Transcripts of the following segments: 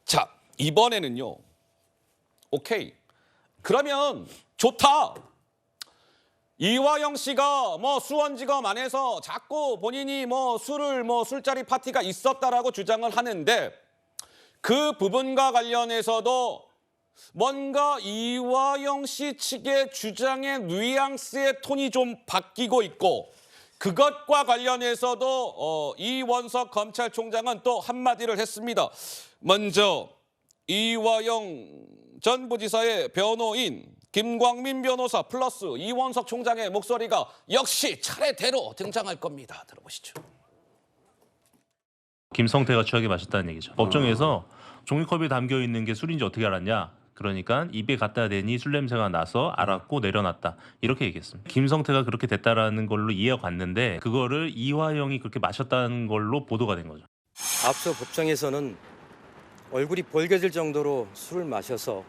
자, 이번에는요. 오케이. 그러면 좋다. 이화영 씨가 수원지검 안에서 자꾸 본인이 술자리 파티가 있었다라고 주장을 하는데 그 부분과 관련해서도 뭔가 이화영 씨 측의 주장의 뉘앙스의 톤이 좀 바뀌고 있고 그것과 관련해서도 이원석 검찰총장은 또 한마디를 했습니다. 먼저 이화영 전 부지사의 변호인 김광민 변호사 플러스 이원석 총장의 목소리가 역시 차례대로 등장할 겁니다. 들어보시죠. 김성태가 취하게 마셨다는 얘기죠. 법정에서 종이컵에 담겨 있는 게 술인지 어떻게 알았냐? 그러니까 입에 갖다 대니 술 냄새가 나서 알았고 내려놨다. 이렇게 얘기했습니다. 김성태가 그렇게 됐다라는 걸로 이어갔는데 그거를 이화영이 그렇게 마셨다는 걸로 보도가 된 거죠. 앞서 법정에서는 얼굴이 벌개질 정도로 술을 마셔서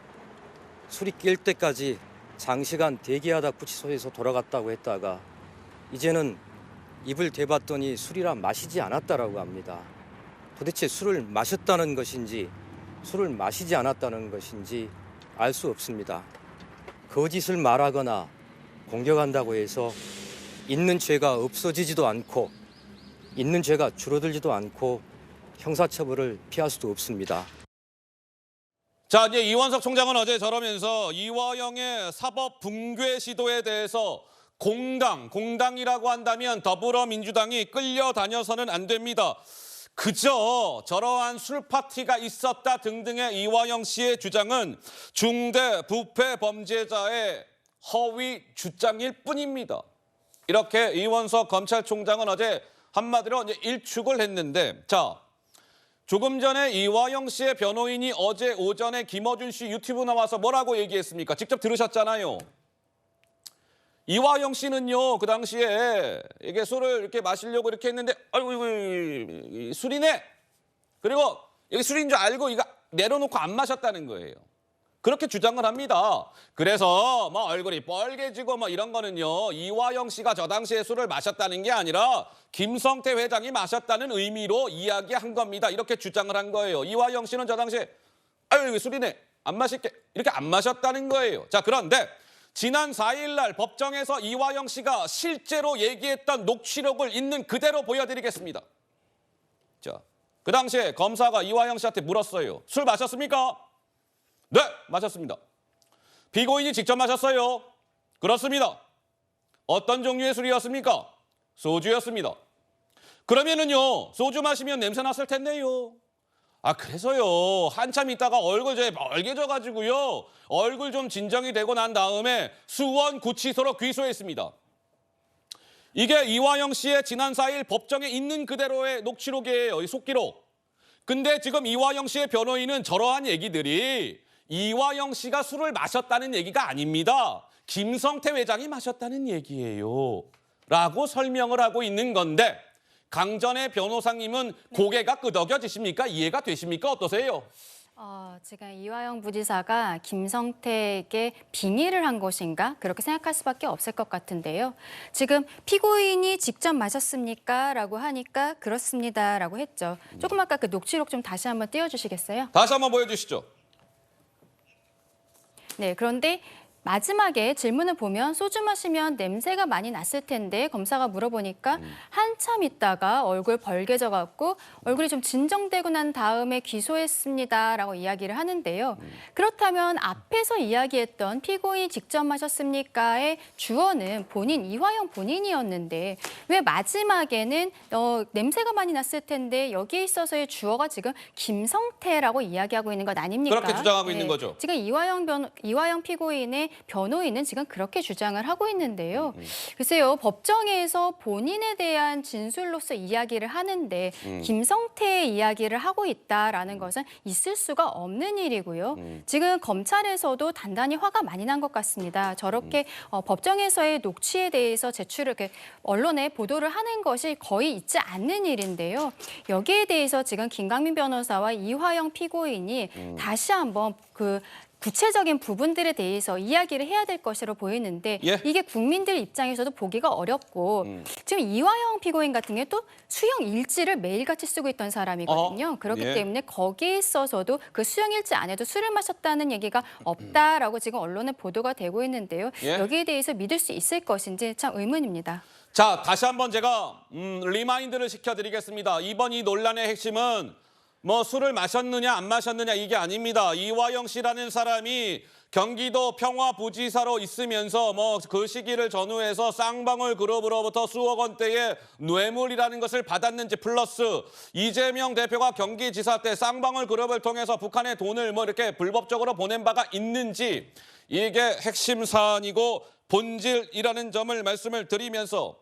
술이 깰 때까지 장시간 대기하다 구치소에서 돌아갔다고 했다가 이제는 입을 대봤더니 술이라 마시지 않았다라고 합니다. 도대체 술을 마셨다는 것인지 술을 마시지 않았다는 것인지 알 수 없습니다. 거짓을 말하거나 공격한다고 해서 있는 죄가 없어지지도 않고 있는 죄가 줄어들지도 않고 형사처벌을 피할 수도 없습니다. 자, 이제 이원석 총장은 어제 저러면서 이화영의 사법 붕괴 시도에 대해서 공당이라고 한다면 더불어민주당이 끌려다녀서는 안 됩니다. 그저 저러한 술 파티가 있었다 등등의 이화영 씨의 주장은 중대 부패 범죄자의 허위 주장일 뿐입니다. 이렇게 이원석 검찰총장은 어제 한마디로 이제 일축을 했는데, 자, 조금 전에 이화영 씨의 변호인이 어제 오전에 김어준 씨 유튜브 나와서 뭐라고 얘기했습니까? 직접 들으셨잖아요. 이화영 씨는요, 그 당시에 이게 술을 이렇게 마시려고 이렇게 했는데, 아이고, 이거 술이네. 그리고 이게 술인 줄 알고 이거 내려놓고 안 마셨다는 거예요. 그렇게 주장을 합니다. 그래서 얼굴이 뻘개지고 이런 거는요, 이화영 씨가 저 당시에 술을 마셨다는 게 아니라 김성태 회장이 마셨다는 의미로 이야기한 겁니다. 이렇게 주장을 한 거예요. 이화영 씨는 저 당시에 아유, 이거 술이네. 안 마실게. 이렇게 안 마셨다는 거예요. 자, 그런데 지난 4일 날 법정에서 이화영 씨가 실제로 얘기했던 녹취록을 있는 그대로 보여드리겠습니다. 자, 그 당시에 검사가 이화영 씨한테 물었어요. 술 마셨습니까? 네, 마셨습니다. 피고인이 직접 마셨어요. 그렇습니다. 어떤 종류의 술이었습니까? 소주였습니다. 그러면은요, 소주 마시면 냄새 났을 텐데요. 아, 그래서요, 한참 있다가 얼굴 빨개져가지고요, 얼굴 좀 진정이 되고 난 다음에 수원구치소로 귀소했습니다. 이게 이화영 씨의 지난 4일 법정에 있는 그대로의 녹취록이에요, 이 속기록. 근데 지금 이화영 씨의 변호인은 저러한 얘기들이 이화영 씨가 술을 마셨다는 얘기가 아닙니다. 김성태 회장이 마셨다는 얘기예요. 라고 설명을 하고 있는 건데 강전의 변호사님은 고개가 끄덕여지십니까? 이해가 되십니까? 어떠세요? 지금 이화영 부지사가 김성태에게 빙의를 한 것인가? 그렇게 생각할 수밖에 없을 것 같은데요. 지금 피고인이 직접 마셨습니까? 라고 하니까 그렇습니다. 라고 했죠. 조금 아까 그 녹취록 좀 다시 한번 띄워주시겠어요? 다시 한번 보여주시죠. 네, 그런데 마지막에 질문을 보면 소주 마시면 냄새가 많이 났을 텐데 검사가 물어보니까 한참 있다가 얼굴 벌개져 갖고 얼굴이 좀 진정되고 난 다음에 기소했습니다라고 이야기를 하는데요. 그렇다면 앞에서 이야기했던 피고인이 직접 마셨습니까의 주어는 이화영 본인이었는데 왜 마지막에는 냄새가 많이 났을 텐데 여기에 있어서의 주어가 지금 김성태라고 이야기하고 있는 것 아닙니까? 그렇게 주장하고 있는 거죠. 지금 이화영 피고인의 변호인은 지금 그렇게 주장을 하고 있는데요. 글쎄요, 법정에서 본인에 대한 진술로서 이야기를 하는데 김성태의 이야기를 하고 있다라는 것은 있을 수가 없는 일이고요. 지금 검찰에서도 단단히 화가 많이 난 것 같습니다. 저렇게 법정에서의 녹취에 대해서 이렇게 언론에 보도를 하는 것이 거의 있지 않는 일인데요. 여기에 대해서 지금 김광민 변호사와 이화영 피고인이 다시 한번 구체적인 부분들에 대해서 이야기를 해야 될 것으로 보이는데 예. 이게 국민들 입장에서도 보기가 어렵고 지금 이화영 피고인 같은 경우 또 수형 일지를 매일같이 쓰고 있던 사람이거든요. 그렇기 예. 때문에 거기에 있어서도 그 수형 일지 안에도 술을 마셨다는 얘기가 없다라고 지금 언론에 보도가 되고 있는데요. 예. 여기에 대해서 믿을 수 있을 것인지 참 의문입니다. 자, 다시 한번 제가 리마인드를 시켜드리겠습니다. 이번 이 논란의 핵심은 뭐 술을 마셨느냐 안 마셨느냐 이게 아닙니다. 이화영 씨라는 사람이 경기도 평화부지사로 있으면서 뭐 그 시기를 전후해서 쌍방울 그룹으로부터 수억 원대의 뇌물이라는 것을 받았는지 플러스 이재명 대표가 경기지사 때 쌍방울 그룹을 통해서 북한에 돈을 뭐 이렇게 불법적으로 보낸 바가 있는지 이게 핵심 사안이고 본질이라는 점을 말씀을 드리면서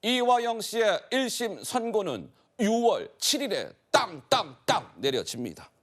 이화영 씨의 1심 선고는 6월 7일에 땅땅땅 내려집니다.